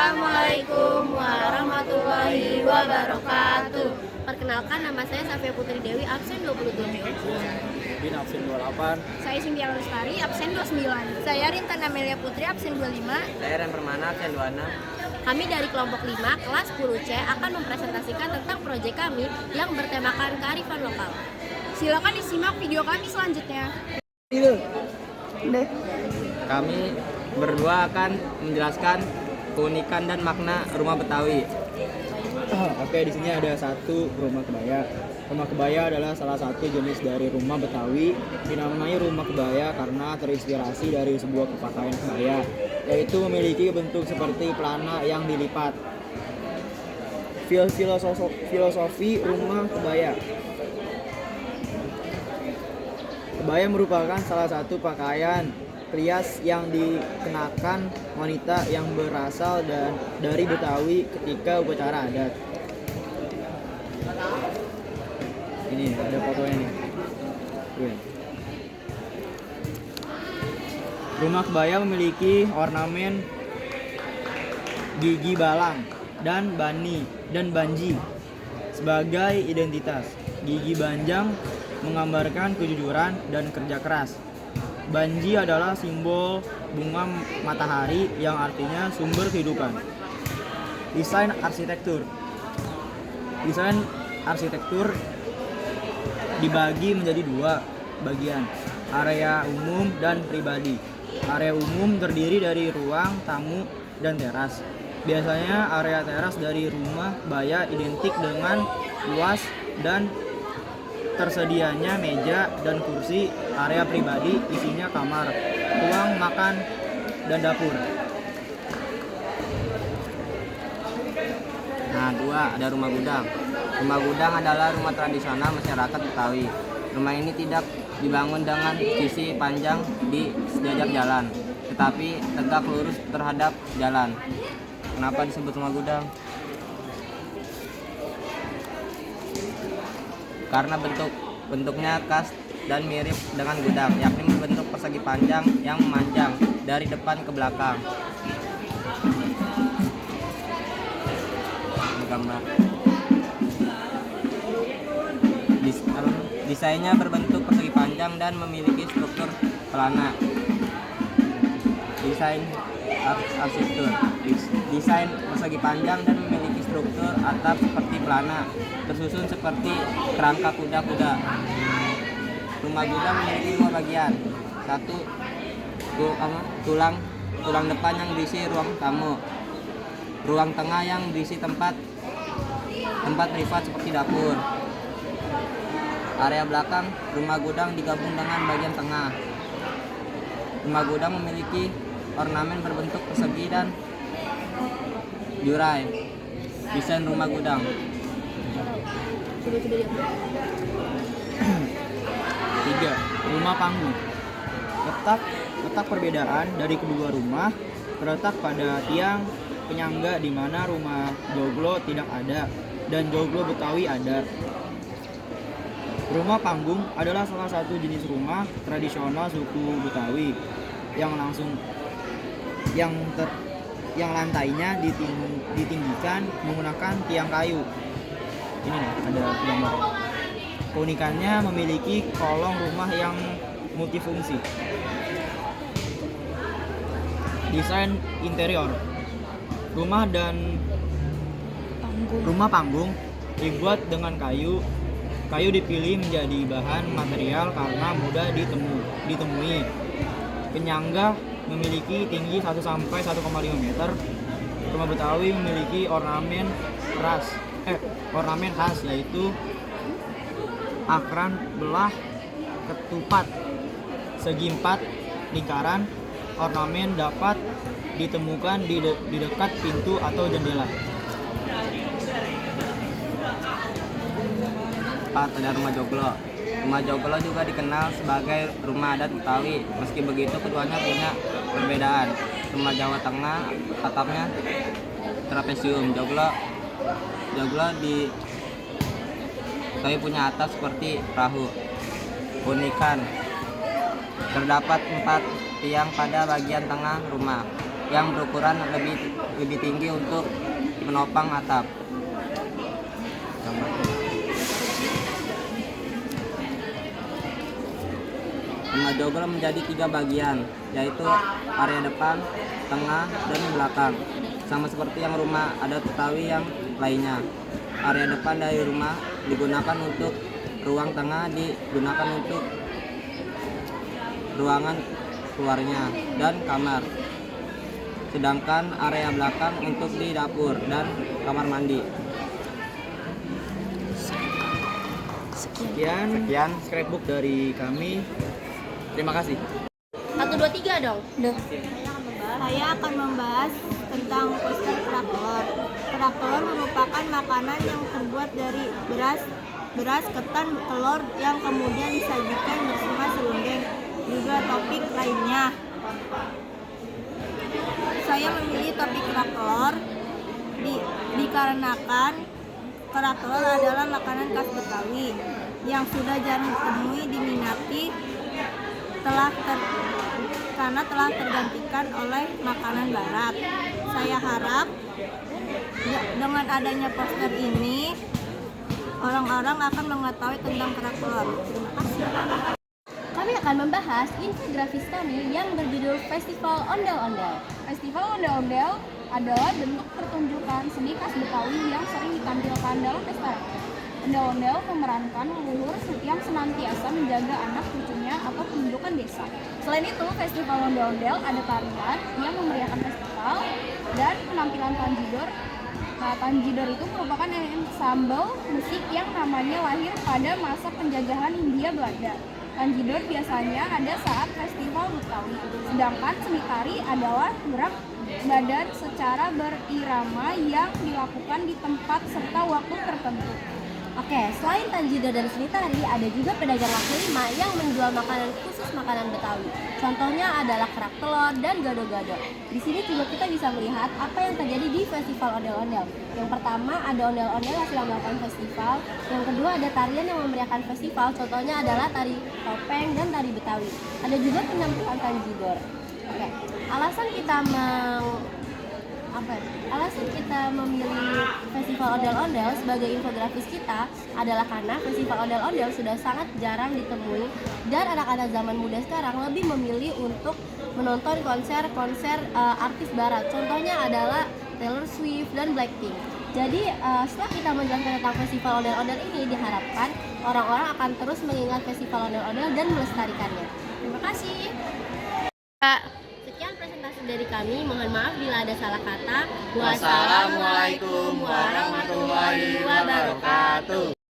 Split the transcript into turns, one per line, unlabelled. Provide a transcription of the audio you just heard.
Assalamualaikum warahmatullahi wabarakatuh. Perkenalkan, nama saya Safia Putri Dewi, absen 27.
Bin absen 28.
Saya Cynthia Lestari, absen 29. Saya Rintan Amelia Putri, absen 25.
Saya Ren Permana, absen 26.
Kami dari kelompok 5, kelas 10C akan mempresentasikan tentang proyek kami yang bertemakan kearifan lokal. Silakan disimak video kami selanjutnya.
Kami berdua akan menjelaskan keunikan dan makna rumah Betawi.
Oke, di sini ada satu rumah kebaya. Rumah kebaya adalah salah satu jenis dari rumah Betawi. Dinamai rumah kebaya karena terinspirasi dari sebuah pakaian kebaya, yaitu memiliki bentuk seperti pelana yang dilipat. Filosofi rumah kebaya. Kebaya merupakan salah satu pakaian rias yang dikenakan wanita yang berasal dari Betawi ketika upacara adat. Ini ada fotonya nih. Rumah kebaya memiliki ornamen gigi balang dan banji sebagai identitas. Gigi banjang menggambarkan kejujuran dan kerja keras. Banji adalah simbol bunga matahari yang artinya sumber kehidupan. Desain arsitektur dibagi menjadi dua bagian, area umum dan pribadi. Area umum terdiri dari ruang tamu dan teras. Biasanya area teras dari rumah kebaya identik dengan luas dan tersedianya meja dan kursi. Area pribadi isinya kamar, ruang makan, dan dapur.
Nah, 2, ada rumah gudang. Rumah gudang adalah rumah tradisional masyarakat Betawi. Rumah ini tidak dibangun dengan sisi panjang di sejajar jalan, tetapi tegak lurus terhadap jalan. Kenapa disebut rumah gudang? Karena bentuknya khas dan mirip dengan gudang, yakni berbentuk persegi panjang yang memanjang dari depan ke belakang. Gambar. Desainnya berbentuk persegi panjang dan memiliki struktur pelana. Desain arsitektur. Desain persegi panjang dan memiliki struktur atap seperti pelana, tersusun seperti kerangka kuda-kuda. Rumah gudang memiliki 2 bagian. 1, tulang depan yang berisi ruang tamu. Ruang tengah yang berisi tempat privat seperti dapur. Area belakang rumah gudang digabung dengan bagian tengah. Rumah gudang memiliki ornamen berbentuk persegi dan jurai. Desain rumah gudang.
3. Rumah panggung. Letak perbedaan dari kedua rumah terletak pada tiang penyangga, di mana rumah joglo tidak ada dan joglo Betawi ada. Rumah panggung adalah salah satu jenis rumah tradisional suku Betawi yang lantainya ditinggikan menggunakan tiang kayu. Ini nih, ada gambar. Keunikannya memiliki kolong rumah yang multifungsi. Desain interior. Rumah panggung dibuat dengan kayu. Kayu dipilih menjadi bahan material karena mudah ditemui. Penyangga memiliki tinggi 1 sampai 1,5 meter. Rumah Betawi memiliki ornamen khas, yaitu akran belah ketupat segi 4 lingkaran. Ornamen dapat ditemukan di dekat pintu atau jendela.
4, ada rumah joglo. Rumah joglo juga dikenal sebagai rumah adat Betawi. Meski begitu, keduanya punya perbedaan. Rumah Jawa Tengah atapnya trapesium. Joglo di Betawi punya atap seperti perahu. Unikan, terdapat 4 tiang pada bagian tengah rumah. yang berukuran lebih tinggi untuk menopang atap. Rumah joglo menjadi 3 bagian, yaitu area depan, tengah, dan belakang. Sama seperti yang rumah adat Betawi yang lainnya. Area depan dari rumah digunakan untuk ruang, tengah digunakan untuk ruangan keluarnya dan kamar. Sedangkan area belakang untuk di dapur dan kamar mandi.
Sekian scrapbook dari kami. Terima kasih.
1, 2, 3 dong.
Saya akan membahas tentang poster kerak telur. Kerak telur merupakan makanan yang terbuat dari beras, ketan, telur yang kemudian disajikan bersama serundeng, juga topik lainnya. Saya memilih topik kerak telur dikarenakan kerak telur adalah makanan khas Betawi yang sudah jarang ditemui diminati karena telah tergantikan oleh makanan barat. Saya harap dengan adanya poster ini orang-orang akan mengetahui tentang kerak telur. Terima kasih.
Kami akan membahas infografis kami yang berjudul Festival Ondel-Ondel. Festival Ondel-Ondel adalah bentuk pertunjukan seni khas Betawi yang sering ditampilkan dalam pesta rakyat. Ondel-ondel memerankan leluhur yang senantiasa menjaga anak cucunya atau pendudukan desa. Selain itu, festival ondel-ondel ada tarian yang memeriahkan festival dan penampilan tanjidor. Nah, tanjidor itu merupakan ensemble musik yang namanya lahir pada masa penjajahan Hindia Belanda. Tanjidor biasanya ada saat festival Betawi, sedangkan seni tari adalah gerak badan secara berirama yang dilakukan di tempat serta waktu tertentu. Oke, selain tanjidor dan seni tari, ada juga pedagang kaki lima yang menjual makanan khusus makanan Betawi. Contohnya adalah kerak telur dan gado-gado. Di sini juga kita bisa melihat apa yang terjadi di festival ondel-ondel. Yang pertama ada ondel-ondel yang sedang melakukan festival. Yang kedua ada tarian yang memeriahkan festival. Contohnya adalah tari topeng dan tari Betawi. Ada juga penampilan tanjidor. Oke, alasan kita memilih festival ondel-ondel sebagai infografis kita adalah karena festival ondel-ondel sudah sangat jarang ditemui dan anak-anak zaman muda sekarang lebih memilih untuk menonton konser artis barat. Contohnya adalah Taylor Swift dan Blackpink. Jadi setelah kita menjelaskan tentang festival ondel-ondel ini, diharapkan orang-orang akan terus mengingat festival ondel-ondel dan melestarikannya. Terima kasih. Sekian presentasi dari kami, mohon maaf bila ada salah kata. Wassalamualaikum warahmatullahi wabarakatuh.